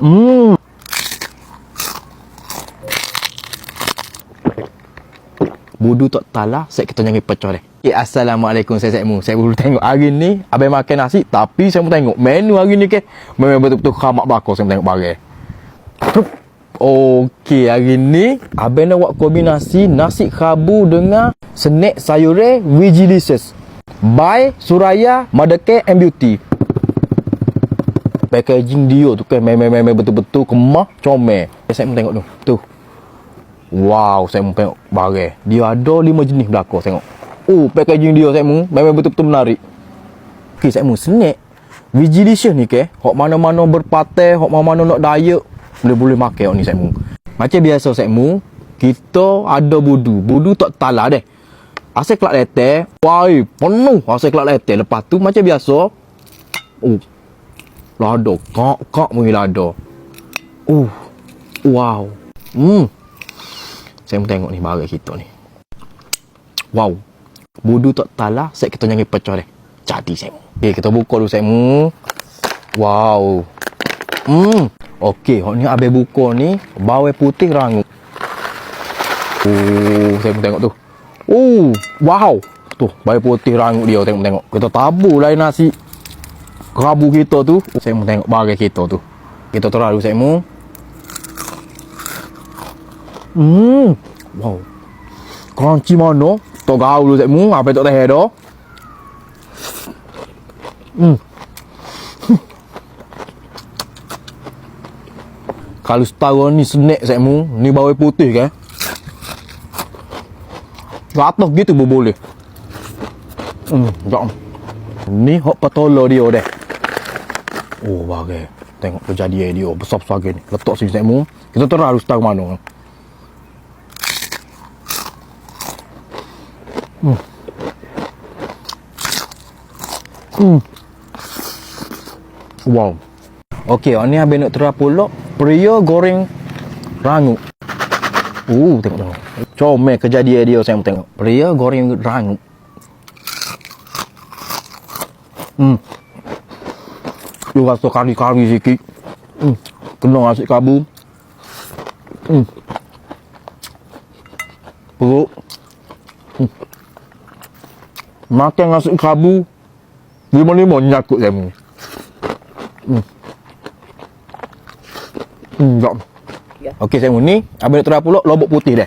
Hmm. Budu tak talah, saya kita jangan pecah deh. Okay, Assalamualaikum, saya Mu. Saya baru tengok hari ni abang makan nasi, tapi saya mau tengok menu hari ni ke. Memang betul-betul khamak bakar saya mau tengok barang. Okey, hari ni abang nak buat kombinasi nasi khabu dengan snack sayure Vigilicious by Suraya Madake and Beauty. Packaging dia tu kan memang betul-betul kemah comel. Saya mau tengok tu. Tu. Wow, saya mau tengok barang. Dia ada 5 jenis belakang tengok. Oh, packaging dia saya mau memang betul-betul menarik. Okey, saya mau snack Vigilicious ni ke, hok mana-mana berpatai, hok mana-mana nak diet, boleh makan hok ni saya mau. Macam biasa saya mau, kita ada budu. Budu tak talah deh. Asal kelak leteh, wai, penuh asal kelak leteh. Lepas tu macam biasa, lada, kak mungkin lada. Wow. Saya mau tengok ni barang kita ni. Wow. Budu tak talah, saya kita jangan pecah deh. Jadi saya mau. Okey, kita buka dulu saya mau. Wow. Okey, hok ni abang buka ni bawang putih rangup. Saya mau tengok tu. Wow. Tu, bawang putih rangup dia tengok. Kita tabur lain nasi kerabu kita tu. Saya mau tengok barang kita tu. Kita terlalu saya mau. Wow. Crunchy mana? Tak gaul dulu saya mau. Apa tak tahu dah. Kalau setara ni snack saya mau, ni bawang putih kan. Ratus gitu boleh. Jom. Ni hok patola dia deh. Bagai. Tengok kejadian dia besar-besar gini. Letak sini saya mau. Kita terlalu setara mana. Wow. Okey, ni abang nak terap pula pria goreng rangup. Tengok. Comel kejadian dia saya mau tengok. Pria goreng rangup. Dia rasa kari-kari sikit. Kena nasi kabu. Perut. Makan nasi kabu 5-5 nyakut saya mau. Jom. Okey, saya mau ni abang nak terap pula lobok putih deh.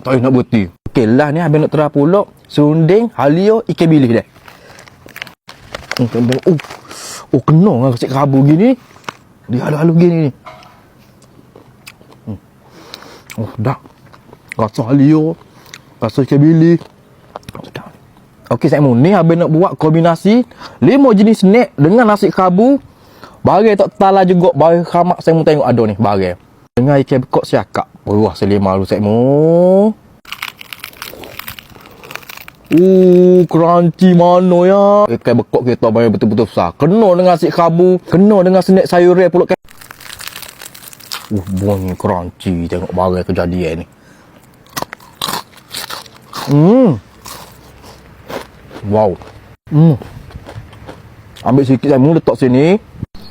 Tak nak putih. Okey lah ni abang nak terap pula serunding halio ikan bilis deh. Kena dengan kasih kerabu gini. Dia halu-halu gini ni. Dah. Rasa halio, rasa ikan bilis. Okey, saya mau ni abang nak buat kombinasi 5 jenis snack dengan nasi kerabu. Barang tak talah juga, barang khamak saya mau tengok ada ni barang. Dengan ikan bekok siakak. Wah, selima dulu saya mau. Crunchy mana ya. Ikan bekok kita banyak betul-betul besar. Kena dengan nasi kerabu, kena dengan snack sayur pula kan. Bunyi crunchy. Tengok barang kejadian ni. Wow. Ambil sikit saya mau letak sini.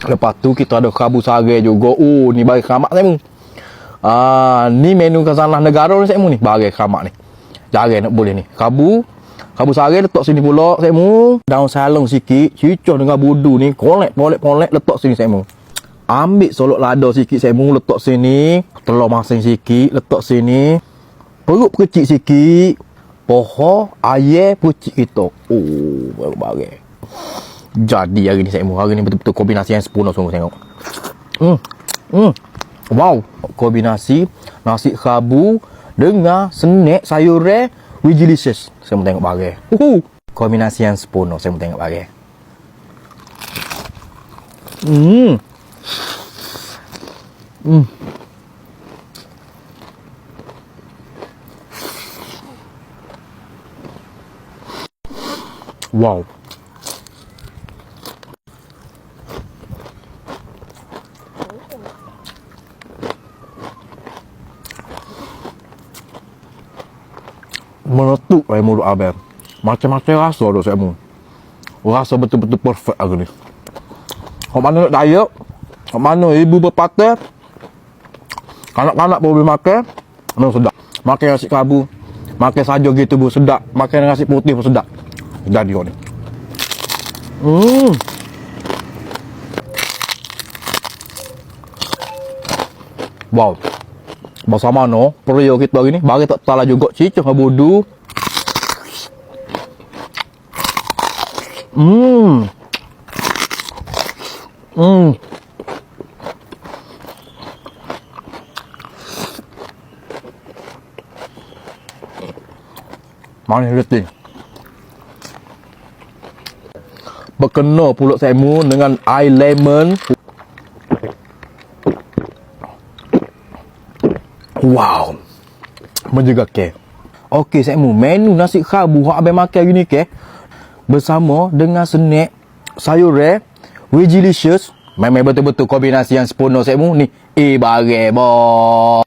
Lepas tu kita ada kerabu sare juga. Ni barang keramak saya mau. Ni menu khazanah negara ni saya mau ni. Barang keramak ni. Jarang nak boleh ni. Kerabu sare letak sini pula saya mau. Daun salang sikit, cicuh dengan budu ni, kolek letak sini saya mau. Ambil solok lada sikit saya mau letak sini. Telur masing sikit letak sini. Perut kecil sikit. Poho air pucik kita. Bagai. Jadi hari ni saya mau. Hari ni betul-betul kombinasi yang sempurna sungguh tengok. Wow. Kombinasi nasi kerabu dengan snack sayur Vigilicious. Saya mau tengok barang. Kombinasi yang sempurna. Saya mau tengok barang. Wow. Meletup dalam mulut abang. Macam-macam rasa tu saya mu. Rasa betul-betul perfect aku ni. Kau mana nak diet, kau mana ibu berpatah, kanak-kanak pun boleh makan, memang sedap. Makan nasi kelabu, makan saja gitu pun sedap, makan nasi putih pun sedap. Jadi kau ni. Wow. Bersama no, periuk kita hari ni, bagi tak talah juga cicah bodoh. Manis letih. Berkena pula saya mu dengan air lemon. Wow. Menjaga ke. Okey saya mu, menu nasi kerabu hak abang makan gini ke. Bersama dengan snack sayur Vegilicious. Memang betul-betul kombinasi yang sempurna saya mu ni. Bagai boh.